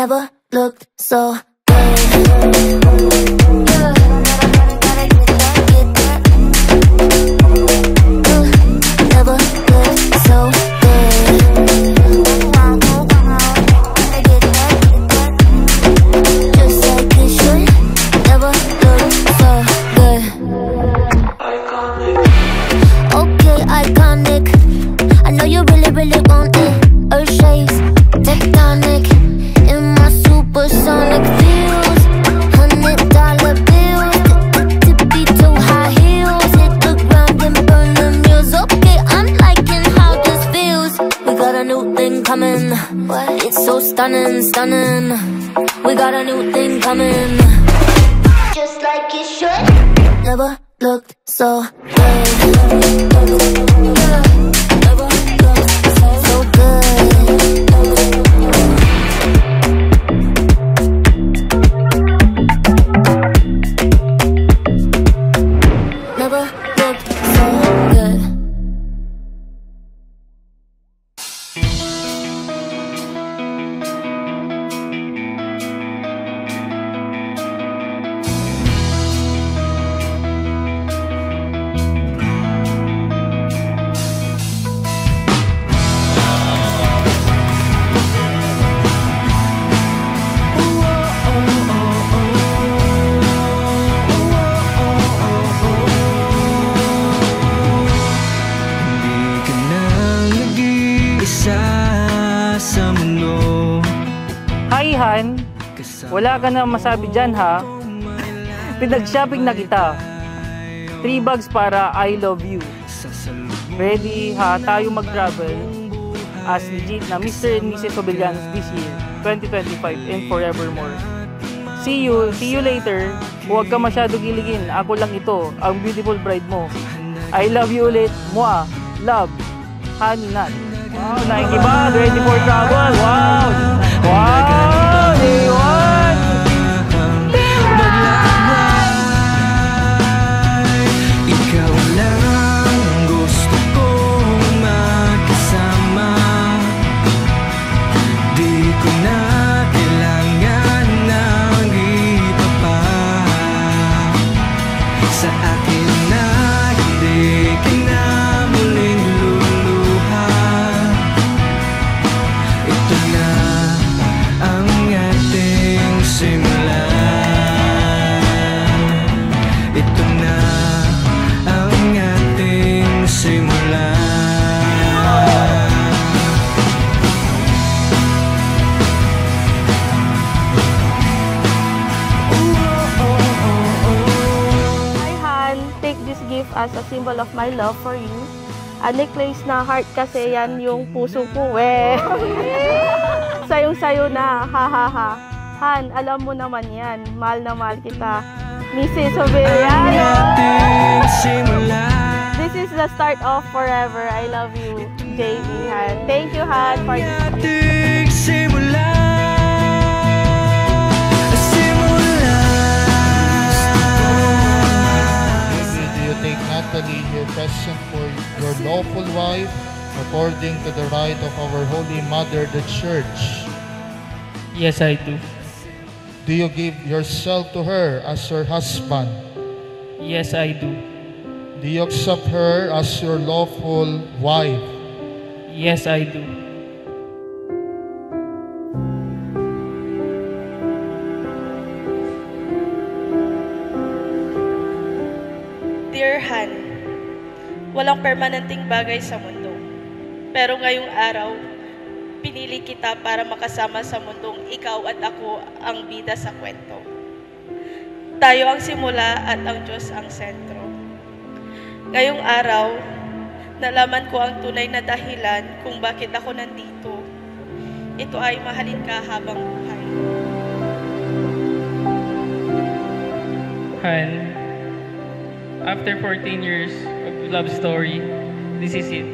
Never looked so good. Never looked so stunning, stunning. We got a new thing coming. Just like it should. Never looked so good. Never looked so good. Never looked so good. Han, wala ka na masabi dyan ha. Pinag-shopping na kita. 3 bags para I love you. Ready ha, tayo mag-travel as legit na Mr. and Mrs. Obellanos this year, 2025 and forevermore. See you later. Huwag ka masyado giligin. Ako lang ito, ang beautiful bride mo. I love you ulit. Mua. Love. Honey Nut. Wow, nakikibag. Ready for travel. Wow. Wow. Day one. Ikaw lang gusto kong makasama. Di ko na kailangan ng iba pa. Sa akin na hindi ka na muling luluha. Ito na ang ating simula. Ito na ang ating simula. Hi Han, take this gift as a symbol of my love for you. A necklace na heart kasi yan yung puso ko eh. Sayong-sayo na, ha ha ha. Han, alam mo naman yan, mahal na mahal kita. Mrs. Obellanos. This is the start of forever. I love you, JB Han. Thank you Han for this. Do you take Natalie your present for your lawful wife according to the rite of our Holy Mother, the Church? Yes, I do. Do you give yourself to her as your husband? Yes, I do. Do you accept her as your lawful wife? Yes, I do. Dear Han, walang permanenteng bagay sa mundo. Pero ngayong araw, pinili kita para makasama sa mundong ikaw at ako ang bida sa kwento. Tayo ang simula at ang Diyos ang sentro. Ngayong araw, nalaman ko ang tunay na dahilan kung bakit ako nandito. Ito ay mahalin ka habang buhay. Han, after 14 years of love story, this is it.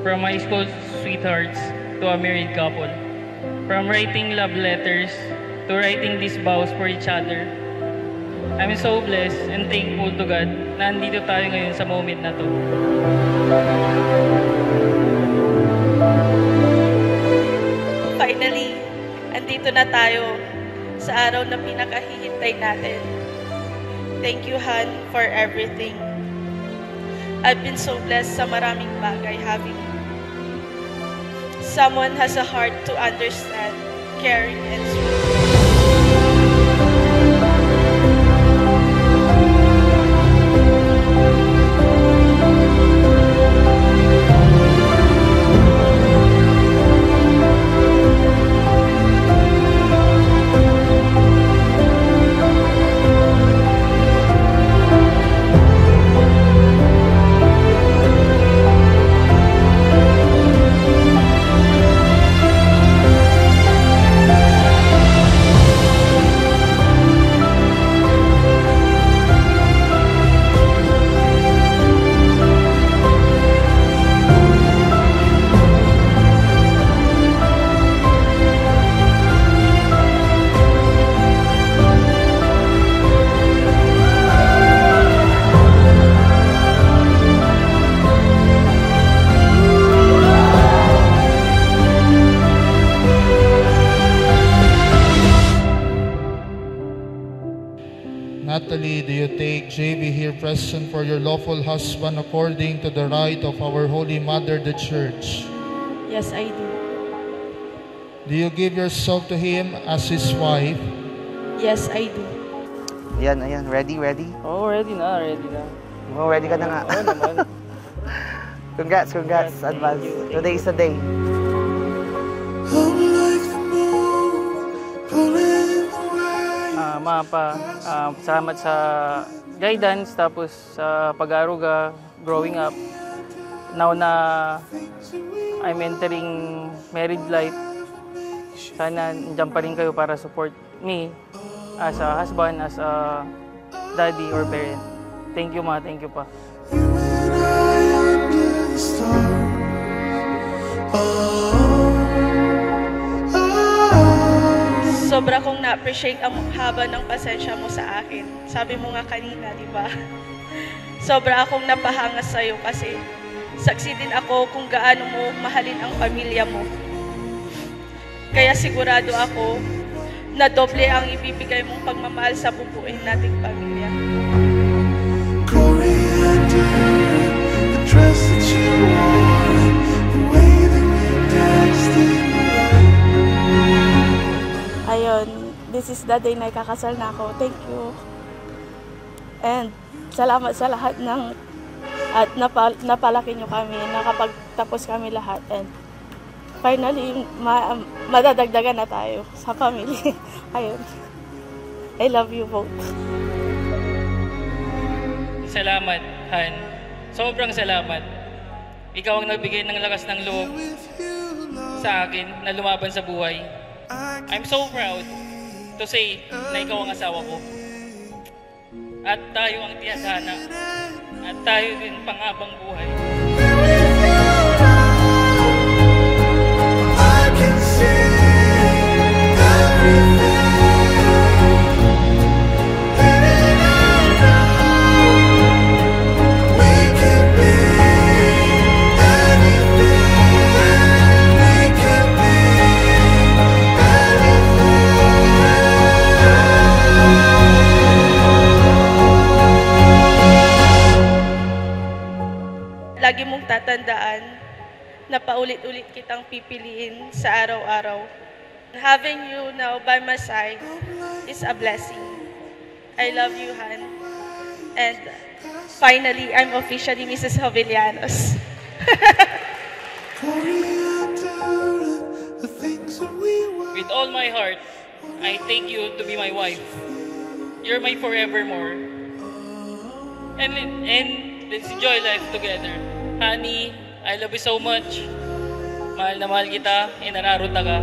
From high school sweethearts to a married couple. From writing love letters to writing these vows for each other. I'm so blessed and thankful to God na andito tayo ngayon sa moment na to. Finally, andito na tayo sa araw na pinakahihintay natin. Thank you, Han, for everything. I've been so blessed sa maraming bagay having you. Someone has a heart to understand, caring, and sweet. Natalie, do you take JB here present for your lawful husband according to the right of our Holy Mother, the Church? Yes, I do. Do you give yourself to him as his wife? Yes, I do. Ayan, ayan. Ready, ready? Oh, ready na, ready na. Oh, ready ka na nga. Oo naman. Congrats, congrats. Advance. Thank you. Today is the day. Salamat sa guidance, tapos sa pag-aaruga, growing up. Now na I'm entering married life, sana nandiyan pa rin kayo para support me as a husband, as a daddy or parent. Thank you, ma. Thank you pa. Sobra kong na-appreciate ang haba ng pasensya mo sa akin. Sabi mo nga kanina, di ba? Sobra akong napahanga sa'yo kasi saksi din ako kung gaano mo mahalin ang pamilya mo. Kaya sigurado ako na doble ang ibibigay mong pagmamahal sa bubuin nating pamilya. Ayun, this is the day na ikakasal na ako. Thank you. And salamat sa lahat ng at napalaki nyo kami, nakapagtapos kami lahat. And finally, madadagdagan na tayo sa family. Ayun. I love you both. Salamat, Han. Sobrang salamat. Ikaw ang nagbigay ng lakas ng loob sa akin na lumaban sa buhay. I'm so proud to say na ikaw ang asawa ko. At tayo ang tiyadhana. At tayo din panghabang buhay. Lagi mong tatandaan na paulit-ulit kitang pipiliin sa araw-araw. Having you now by my side is a blessing. I love you, Han. And finally, I'm officially Mrs. Jovellanos. With all my heart, I take you to be my wife. You're my forevermore. And let's enjoy life together. Honey, I love you so much. Mahal na mahal kita, inanaruta ka.